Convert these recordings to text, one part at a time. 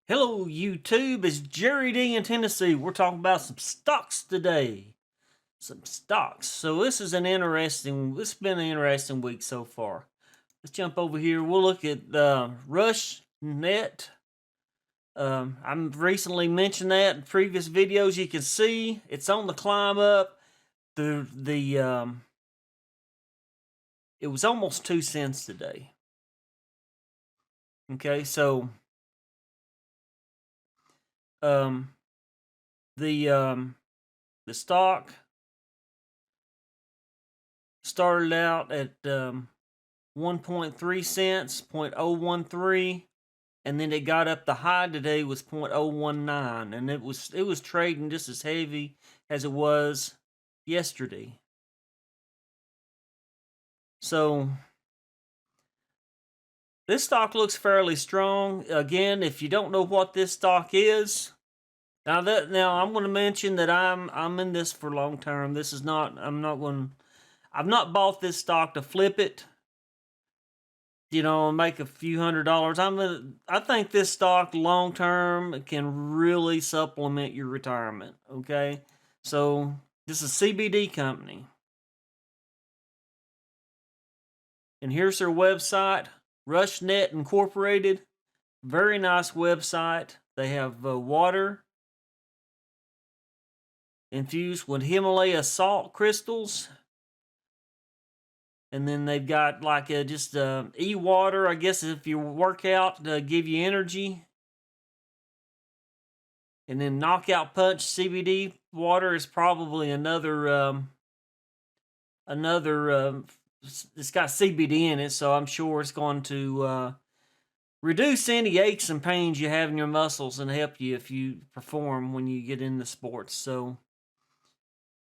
Hello YouTube, it's Jerry D in Tennessee. We're talking about some stocks today. Some stocks. So it's been an interesting week so far. Let's jump over here. We'll look at RSHN. I've recently mentioned that in previous videos. You can see it's on the climb up. It was almost 2 cents today. Okay, so the stock started out at 1.3 cents, 0.013, and then it got up. The high today was 0.019, and it was trading just as heavy as it was yesterday. So this stock looks fairly strong. Again, if you don't know what this stock is, now I'm going to mention that I'm in this for long term. I've not bought this stock to flip it, make a few $100s. I think this stock long term can really supplement your retirement. Okay, so this is a CBD company, and here's their website, RSHN Incorporated. Very nice website. They have water infused with Himalaya salt crystals. And then they've got like e-water, I guess, if you work out to give you energy. And then Knockout Punch CBD water is probably another, it's got CBD in it, so I'm sure it's going to reduce any aches and pains you have in your muscles and help you if you perform when you get into sports. So,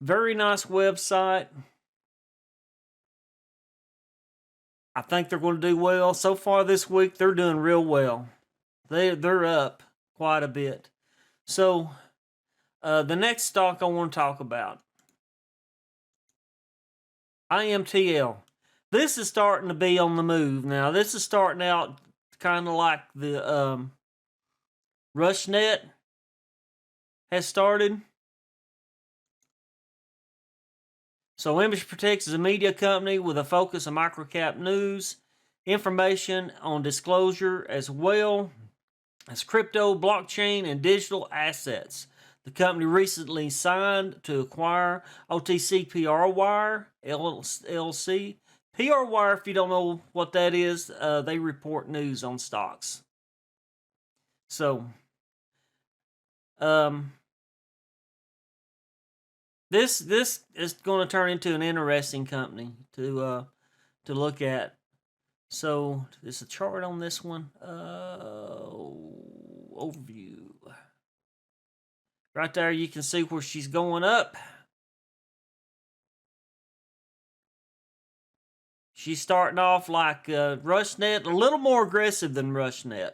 very nice website. I think they're going to do well. So far this week, they're doing real well. They're up quite a bit. So, the next stock I want to talk about, IMTL. This is starting to be on the move now. This is starting out kind of like the RSHN has started. So Image Protects is a media company with a focus on microcap news, information on disclosure, as well as crypto, blockchain, and digital assets. The company recently signed to acquire OTC PR Wire LLC. PR Wire, if you don't know what that is, they report news on stocks. So, This is going to turn into an interesting company to look at. So there's a chart on this one. Overview. Right there, you can see where she's going up. She's starting off like RSHN, a little more aggressive than RSHN.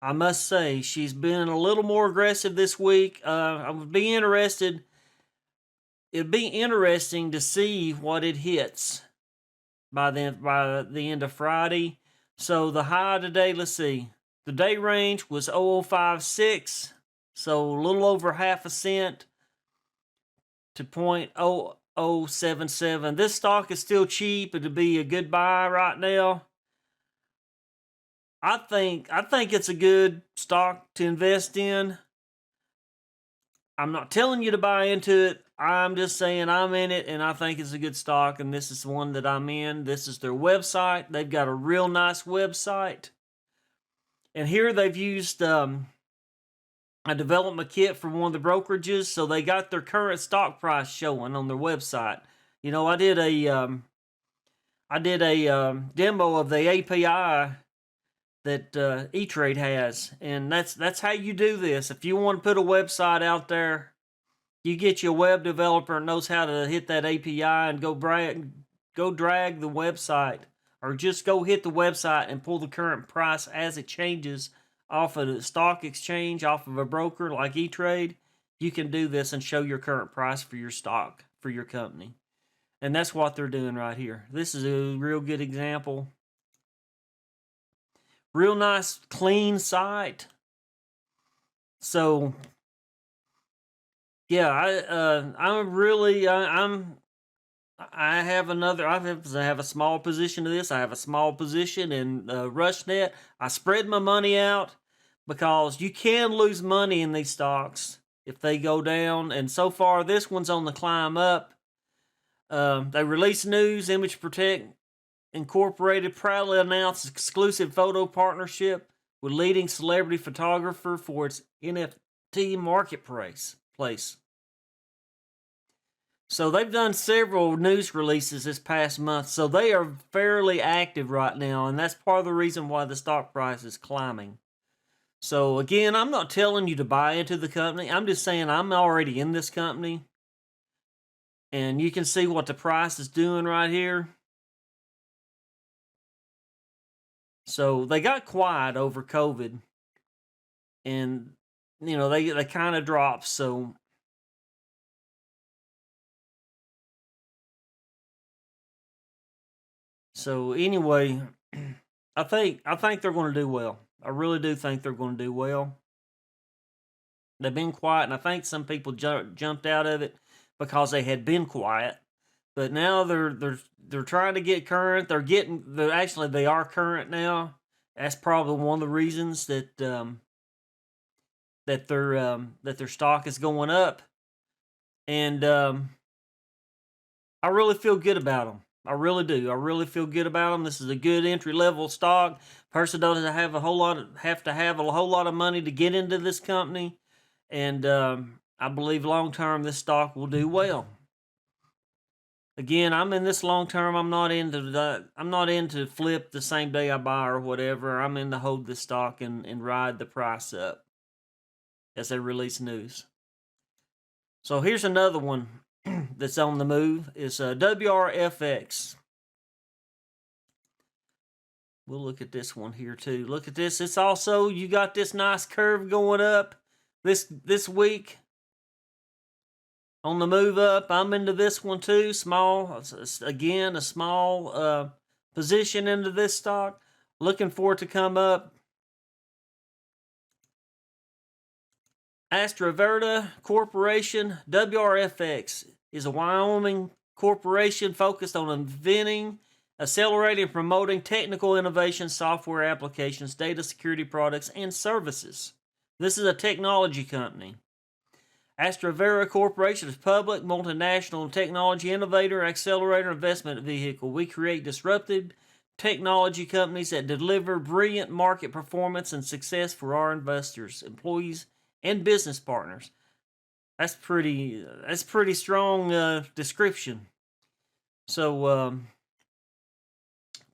I must say, she's been a little more aggressive this week. I would be interested. It'd be interesting to see what it hits by the end of Friday. So the high today, let's see, the day range was 0056, so a little over half a cent to 0.0077. This stock is still cheap. It'll be a good buy right now. I think it's a good stock to invest in. I'm not telling you to buy into it. I'm just saying I'm in it, and I think it's a good stock, and this is the one that I'm in. This is their website. They've got a real nice website. And here they've used a development kit from one of the brokerages, so they got their current stock price showing on their website. You know, I did a demo of the API that E-Trade has, and that's how you do this. If you want to put a website out there, you get you a web developer that knows how to hit that API and go drag the website, or just go hit the website and pull the current price as it changes off of the stock exchange, off of a broker like E-Trade. You can do this and show your current price for your stock, for your company. And that's what they're doing right here. This is a real good example. Real nice, clean site. So yeah, I have a small position to this. I have a small position in RushNet. I spread my money out because you can lose money in these stocks if they go down. And so far, this one's on the climb up. They released news. Image Protect Incorporated proudly announced exclusive photo partnership with leading celebrity photographer for its NFT marketplace. So they've done several news releases this past month. So they are fairly active right now, and that's part of the reason why the stock price is climbing. So again, I'm not telling you to buy into the company. I'm just saying I'm already in this company. And you can see what the price is doing right here. So they got quiet over COVID. And, you know, they kind of dropped. So anyway, I think they're going to do well. I really do think they're going to do well. They've been quiet, and I think some people jumped out of it because they had been quiet. But now they're trying to get current. They are current now. That's probably one of the reasons that that their stock is going up. And I really feel good about them. I really do. I really feel good about them. This is a good entry level stock. Person doesn't have to have a whole lot of money to get into this company, and I believe long term this stock will do well. Again, I'm in this long term. I'm not into flip the same day I buy or whatever. I'm in to hold this stock and ride the price up as they release news. So here's another one that's on the move. Is WRFX. We'll look at this one here too. Look at this. It's also, you got this nice curve going up this week. On the move up, I'm into this one too. Small, again, a small position into this stock. Looking for it to come up. Astra Corporation, WRFX, is a Wyoming corporation focused on inventing, accelerating, and promoting technical innovation, software applications, data security products, and services. This is a technology company. Astra Corporation is public, multinational technology innovator, accelerator, investment vehicle. We create disruptive technology companies that deliver brilliant market performance and success for our investors, employees, and business partners. That's pretty strong description. So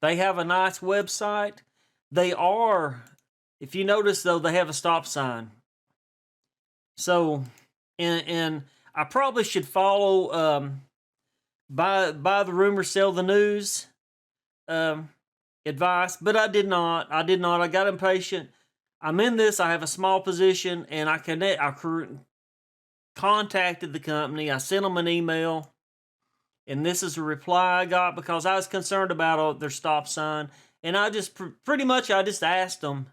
they have a nice website. They are, if you notice though, they have a stop sign. So, and I probably should follow buy the rumor, sell the news advice, but I did not. I got impatient. I'm in this. I have a small position, and I contacted the company. I sent them an email, and this is a reply I got because I was concerned about their stop sign. And I just pretty much asked them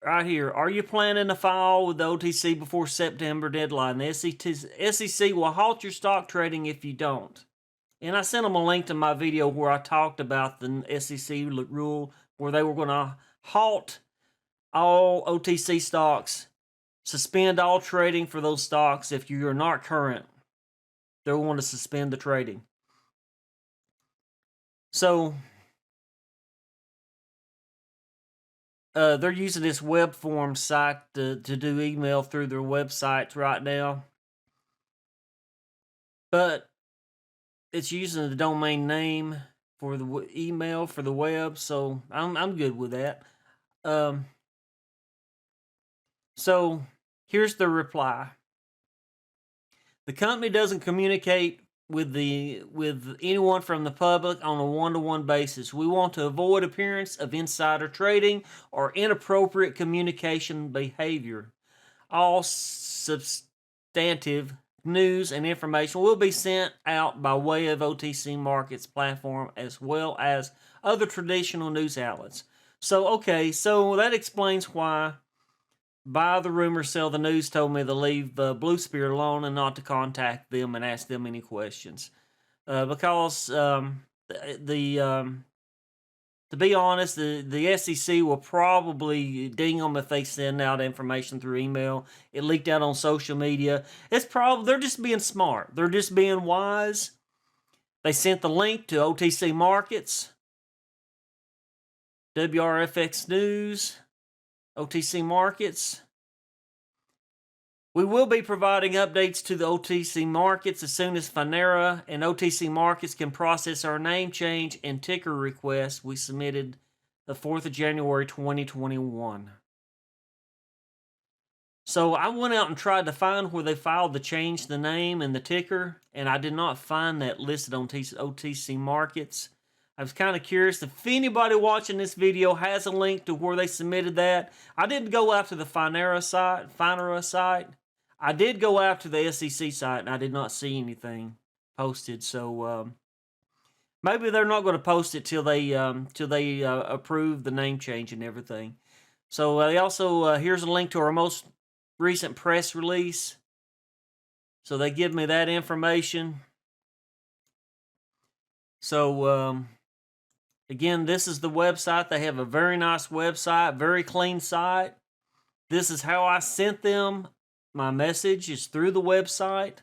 right here, are you planning to file with the OTC before September deadline? The SEC will halt your stock trading if you don't. And I sent them a link to my video where I talked about the SEC rule where they were going to halt all OTC stocks, suspend all trading for those stocks if you are not current. They'll want to suspend the trading. So they're using this web form site to do email through their websites right now. But it's using the domain name for the email for the web, so I'm good with that. So here's the reply. The company doesn't communicate with anyone from the public on a one-to-one basis. We want to avoid appearance of insider trading or inappropriate communication behavior. All substantive news and information will be sent out by way of OTC Markets platform as well as other traditional news outlets. So, okay, so that explains why buy the rumor, sell the news told me to leave Blue Spear alone and not to contact them and ask them any questions. Because to be honest, the SEC will probably ding them if they send out information through email. It leaked out on social media. They're just being smart. They're just being wise. They sent the link to OTC Markets, WRFX News, OTC Markets. We will be providing updates to the OTC Markets as soon as Finera and OTC Markets can process our name change and ticker request we submitted the 4th of January 2021. So I went out and tried to find where they filed to change the name and the ticker, and I did not find that listed on OTC Markets. I was kind of curious if anybody watching this video has a link to where they submitted that. I didn't go out to the Finera site. I did go out to the SEC site, and I did not see anything posted. So maybe they're not going to post it till they approve the name change and everything. So they also here's a link to our most recent press release. So they give me that information. So again, this is the website. They have a very nice website, very clean site. This is how I sent them my message, is through the website.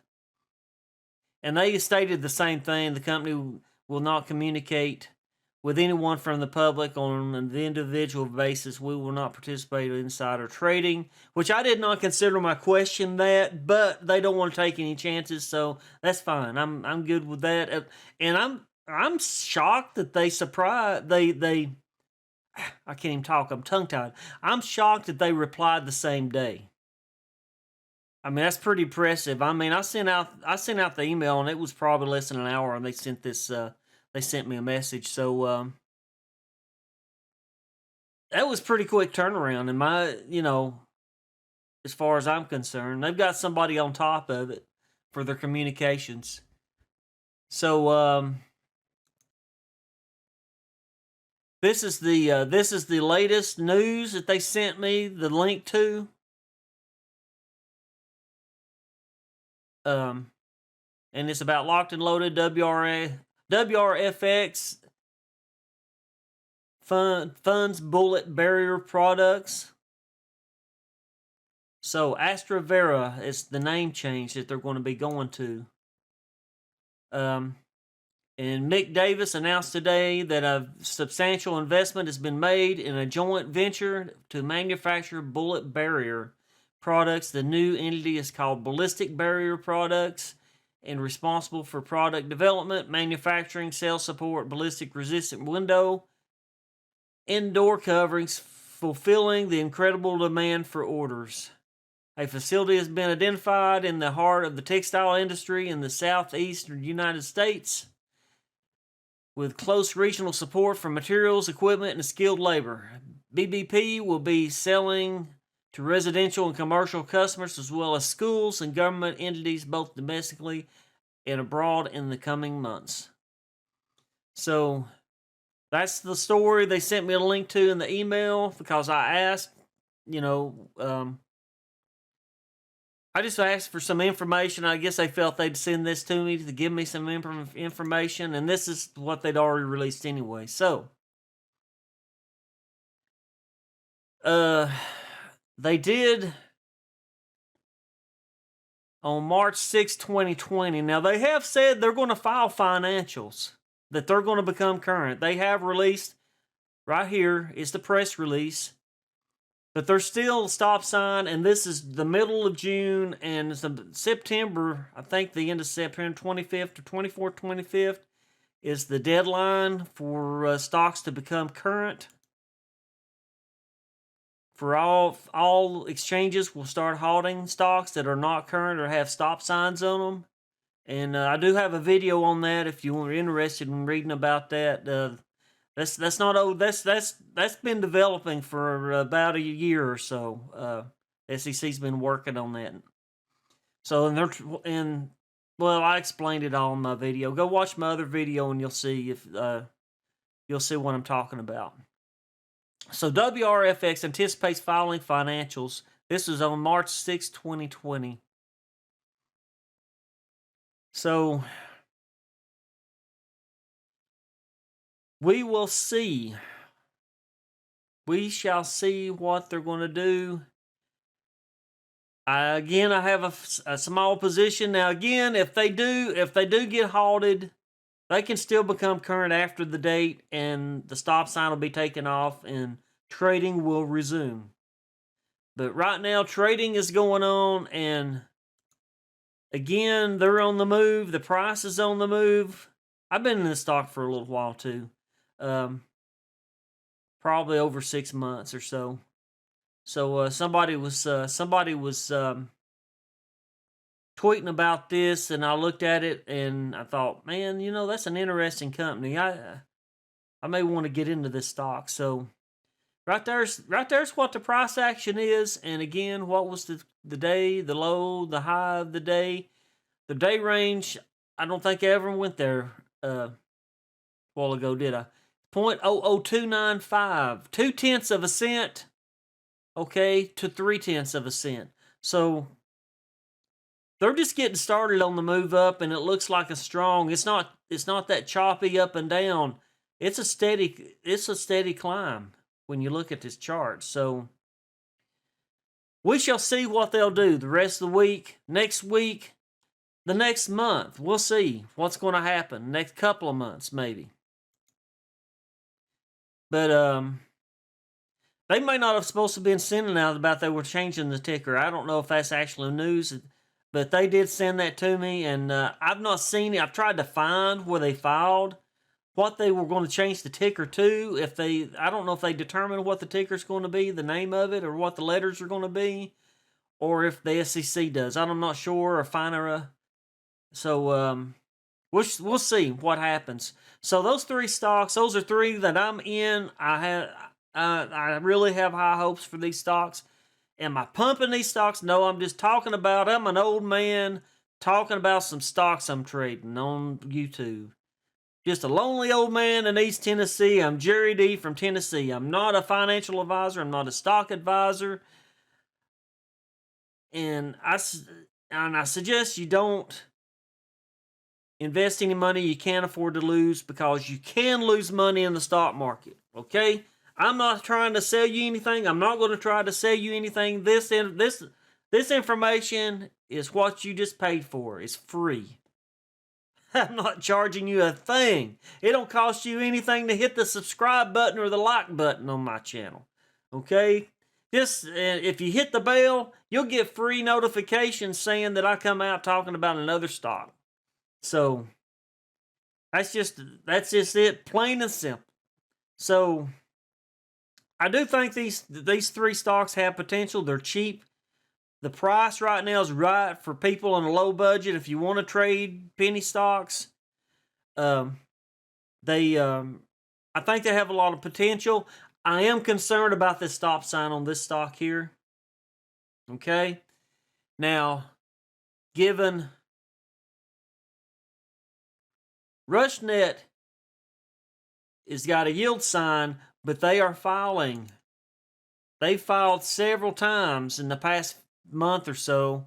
And they stated the same thing. The company will not communicate with anyone from the public on an individual basis. We will not participate in insider trading, which I did not consider my question that, but they don't want to take any chances, so that's fine. I'm good with that. And I'm shocked that I can't even talk. I'm tongue-tied. I'm shocked that they replied the same day. I mean, that's pretty impressive. I mean, I sent out the email, and it was probably less than an hour, and they sent me a message. So that was pretty quick turnaround as far as I'm concerned. They've got somebody on top of it for their communications. So this is the latest news that they sent me the link to. And it's about locked and loaded WRFX funds bullet barrier products. So Astra Vera is the name change that they're going to be going to. And Mick Davis announced today that a substantial investment has been made in a joint venture to manufacture bullet barrier products. The new entity is called Ballistic Barrier Products and responsible for product development, manufacturing, sales support, ballistic resistant window, indoor coverings, fulfilling the incredible demand for orders. A facility has been identified in the heart of the textile industry in the southeastern United States with close regional support from materials, equipment, and skilled labor. BBP will be selling to residential and commercial customers as well as schools and government entities both domestically and abroad in the coming months. So that's the story they sent me a link to in the email because I asked, I just asked for some information. I guess they felt they'd send this to me to give me some information, and this is what they'd already released anyway. So they did on March 6, 2020. Now, they have said they're going to file financials, that they're going to become current. They have released, right here is the press release, but there's still a stop sign, and this is the middle of June, and September, I think the end of September 25th or 24th, 25th is the deadline for stocks to become current. For all exchanges will start halting stocks that are not current or have stop signs on them. And I do have a video on that if you are interested in reading about that. That's not old. That's been developing for about a year or so. SEC's been working on that. So I explained it all in my video. Go watch my other video and you'll see what I'm talking about. So WRFX anticipates filing financials This was on March 6, 2020. So we will see. We shall see what they're going to do. Again, I have a small position. Now, again, if they do get halted, they can still become current after the date, and the stop sign will be taken off, and trading will resume. But right now, trading is going on, and again, they're on the move. The price is on the move. I've been in this stock for a little while too, probably over 6 months or so. So somebody was tweeting about this, and I looked at it, and I thought, man, that's an interesting company. I may want to get into this stock. So right there's what the price action is, and again, what was the day, the low, the high of the day, the day range. I don't think I ever went there a while ago, did I? 0.00295, 0.2 of a cent. Okay, to 0.3 of a cent. So they're just getting started on the move up, and it looks like a strong. It's not that choppy up and down. It's a steady climb when you look at this chart. So we shall see what they'll do the rest of the week, next week, the next month. We'll see what's going to happen next couple of months, maybe. But they may not have supposed to been sending out about they were changing the ticker. I don't know if that's actually news, but they did send that to me, and I've not seen it. I've tried to find where they filed what they were going to change the ticker to. I don't know if they determined what the ticker's going to be, the name of it, or what the letters are going to be, or if the SEC does. I'm not sure, or FINRA. So we'll see what happens. So those three stocks, those are three that I'm in. I really have high hopes for these stocks. Am I pumping these stocks? No, I'm just talking about, I'm an old man talking about some stocks I'm trading on YouTube. Just a lonely old man in East Tennessee. I'm Jerry D from Tennessee. I'm not a financial advisor. I'm not a stock advisor. And I suggest you don't invest any money you can't afford to lose, because you can lose money in the stock market. Okay? I'm not trying to sell you anything. I'm not going to try to sell you anything. This information is what you just paid for. It's free. I'm not charging you a thing. It don't cost you anything to hit the subscribe button or the like button on my channel. Okay? Just if you hit the bell, you'll get free notifications saying that I come out talking about another stock. So that's just it, plain and simple. So I do think these three stocks have potential. They're cheap. The price right now is right for people on a low budget. If you want to trade penny stocks, I think they have a lot of potential. I am concerned about this stop sign on this stock here. Okay? Now, given RushNet has got a yield sign, but they are filing. They filed several times in the past month or so.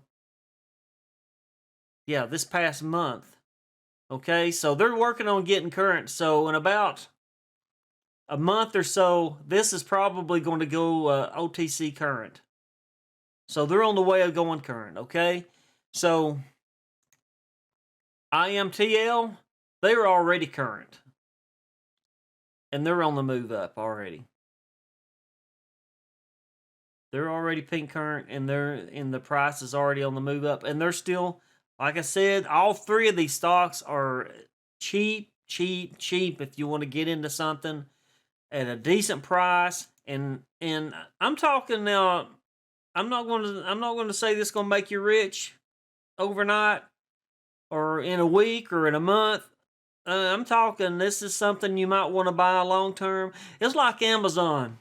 Yeah, this past month. Okay, so they're working on getting current. So in about a month or so, this is probably going to go OTC current. So they're on the way of going current, okay? So IMTL, they are already current. And they're on the move up already. They're already pink current, and the price is already on the move up. And they're still, like I said, all three of these stocks are cheap if you want to get into something at a decent price. And I'm talking now, I'm not going to say this is going to make you rich overnight or in a week or in a month. I'm talking this is something you might want to buy long term. It's like Amazon.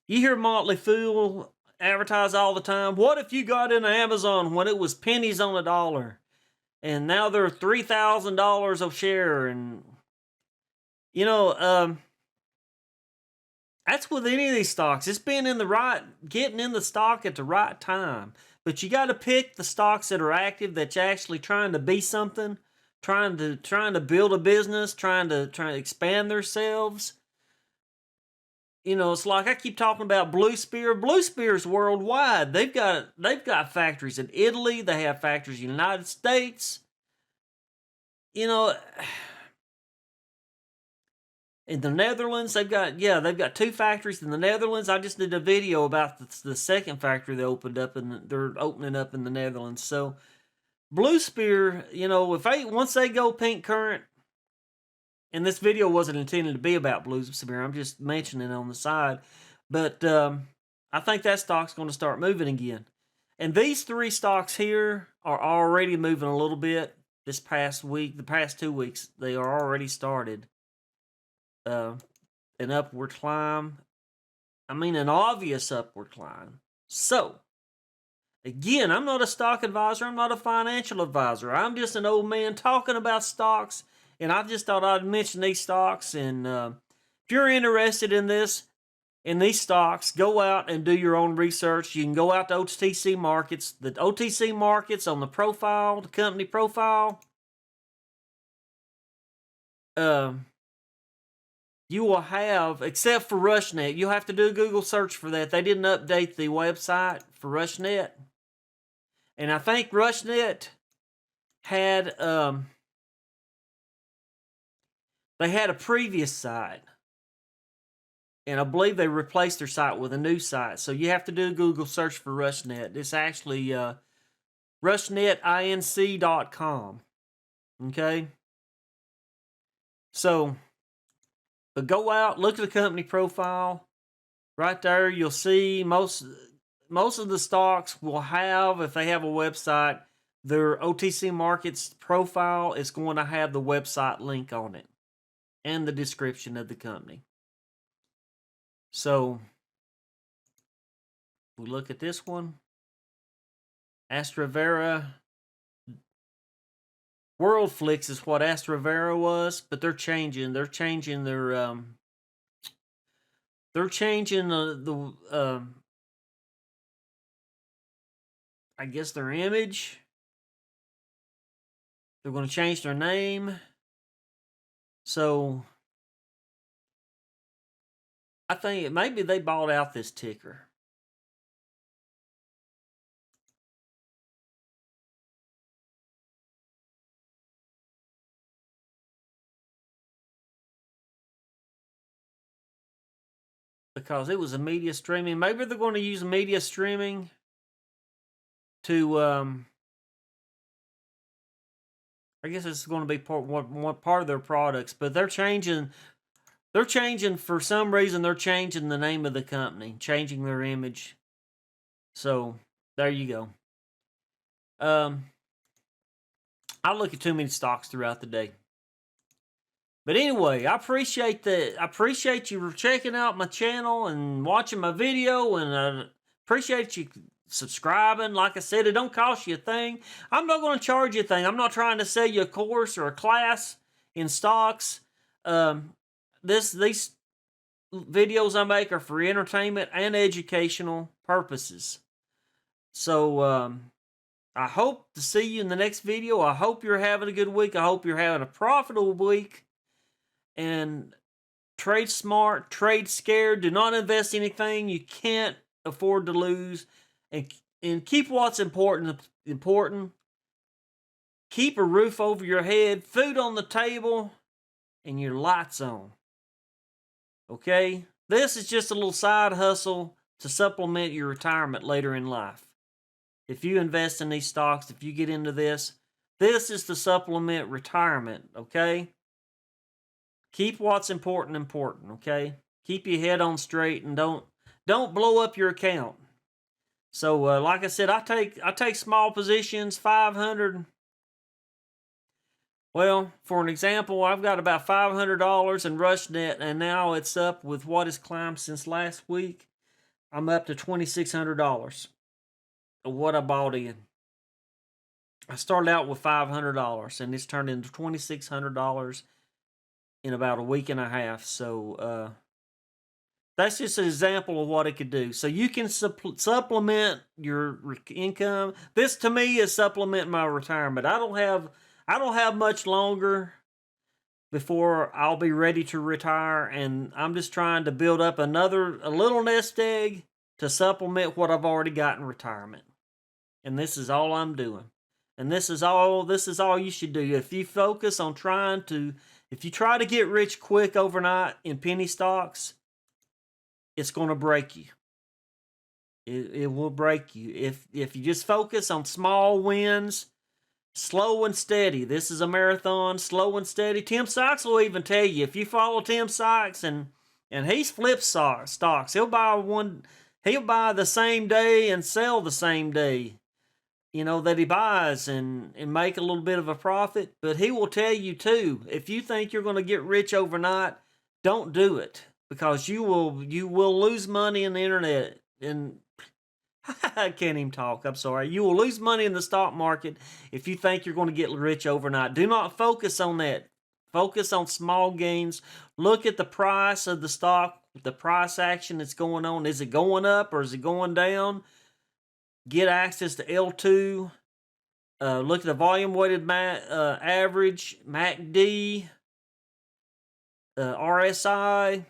You hear Motley Fool advertise all the time. What if you got into Amazon when it was pennies on a dollar, and now they're $3,000 a share? And That's with any of these stocks. It's being in the right, getting in the stock at the right time. But you got to pick the stocks that are active, that's actually trying to be something, trying to build a business, trying to expand themselves. You know, it's like I keep talking about Blue Spear. Blue Spear's worldwide. They've got factories in Italy. They have factories in the United States. You know, in the Netherlands, they've got 2 factories in the Netherlands. I just did a video about the second factory they opened up, and they're opening up in the Netherlands. So Blue Spear, you know, once they go pink current, and this video wasn't intended to be about Blue Spear, I'm just mentioning it on the side, but I think that stock's going to start moving again. And these 3 stocks here are already moving a little bit this past week. The past 2 weeks, they are already started an upward climb. I mean, an obvious upward climb. So, again, I'm not a stock advisor. I'm not a financial advisor. I'm just an old man talking about stocks, and I just thought I'd mention these stocks. And if you're interested in these stocks, go out and do your own research. You can go out to OTC markets. The OTC markets on the profile, the company profile, you will have, except for RushNet, you'll have to do a Google search for that. They didn't update the website for RushNet. And I think RushNet had, they had a previous site. And I believe they replaced their site with a new site. So you have to do a Google search for RushNet. It's actually RushNetInc.com. Okay? So, but go out, look at the company profile. Right there, you'll see most of the stocks will have, if they have a website, their OTC Markets profile is going to have the website link on it and the description of the company. So, we look at this one. Astravera. WorldFlix is what Astravera was, but they're changing. They're changing their I guess their image. They're going to change their name. So I think maybe they bought out this ticker. Because it was a media streaming. Maybe they're going to use media streaming to I guess it's going to be one part of their products, but they're changing for some reason. They're changing the name of the company, changing their image. So there you go. I look at too many stocks throughout the day. But anyway, I appreciate you checking out my channel and watching my video, and I appreciate you subscribing. Like I said, it don't cost you a thing. I'm not going to charge you a thing. I'm not trying to sell you a course or a class in stocks. These videos I make are for entertainment and educational purposes. So I hope to see you in the next video. I hope you're having a good week. I hope you're having a profitable week. And trade smart, trade scared. Do not invest anything you can't afford to lose. And keep what's important. Keep a roof over your head, food on the table, and your lights on. Okay? This is just a little side hustle to supplement your retirement later in life. If you invest in these stocks, if you get into this is to supplement retirement, okay? Keep what's important, okay? Keep your head on straight and don't blow up your account. So, like I said, I take small positions, 500. Well, for an example, I've got about $500 in RushNet, and now it's up with what has climbed since last week. I'm up to $2,600 of what I bought in. I started out with $500, and it's turned into $2,600 in about a week and a half. So That's just an example of what it could do. So you can supplement your income. This to me is supplementing my retirement. I don't have much longer before I'll be ready to retire, and I'm just trying to build up a little nest egg to supplement what I've already got in retirement. And this is all I'm doing. And this is all you should do. If you focus on if you try to get rich quick overnight in penny stocks, it's going to break you. It will break you. If you just focus on small wins, slow and steady. This is a marathon, slow and steady. Tim Sykes will even tell you, if you follow Tim Sykes and he's flips stocks, he'll buy the same day and sell the same day, that he buys and make a little bit of a profit. But he will tell you too, if you think you're going to get rich overnight, don't do it, because you will lose money in the internet. And I can't even talk. I'm sorry. You will lose money in the stock market if you think you're going to get rich overnight. Do not focus on that. Focus on small gains. Look at the price of the stock, the price action that's going on. Is it going up or is it going down? Get access to L2. Look at the volume weighted average, MACD, RSI,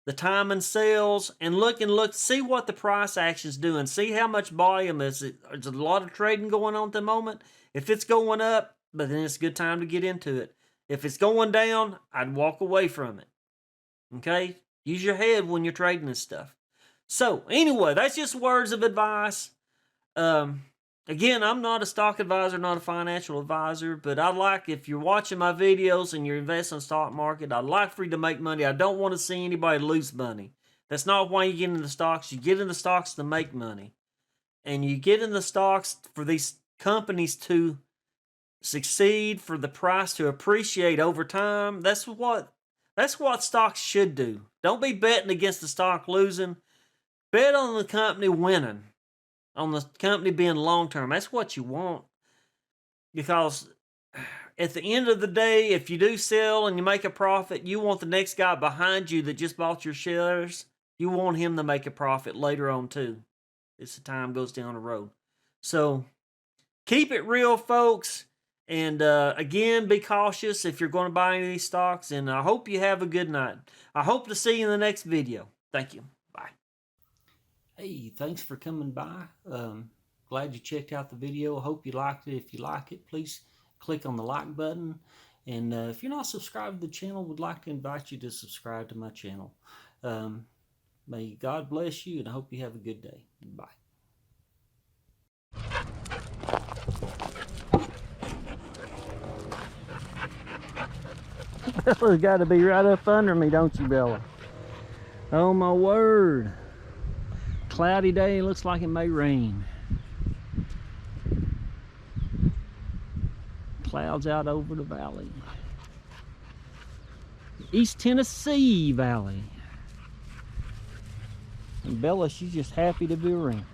the time and sales, and look, see what the price action's doing. See how much volume is it. There's a lot of trading going on at the moment. If it's going up, but then it's a good time to get into it. If it's going down, I'd walk away from it. Okay? Use your head when you're trading this stuff. So, anyway, that's just words of advice. Again, I'm not a stock advisor, not a financial advisor, but if you're watching my videos and you're investing in the stock market, I'd like for you to make money. I don't want to see anybody lose money. That's not why you get into stocks. You get into stocks to make money. And you get in the stocks for these companies to succeed, for the price to appreciate over time. That's what stocks should do. Don't be betting against the stock losing. Bet on the company winning. On the company being long-term. That's what you want. Because at the end of the day, if you do sell and you make a profit, you want the next guy behind you that just bought your shares, you want him to make a profit later on too, as the time goes down the road. So keep it real, folks. And again, be cautious if you're going to buy any of these stocks. And I hope you have a good night. I hope to see you in the next video. Thank you. Bye. Hey, thanks for coming by. Glad you checked out the video. I hope you liked it. If you like it, please click on the like button. And if you're not subscribed to the channel, would like to invite you to subscribe to my channel. May God bless you, and I hope you have a good day. Bye. Bella's got to be right up under me, don't you, Bella? Oh, my word. Cloudy day, looks like it may rain. Clouds out over the valley. East Tennessee Valley. And Bella, she's just happy to be around.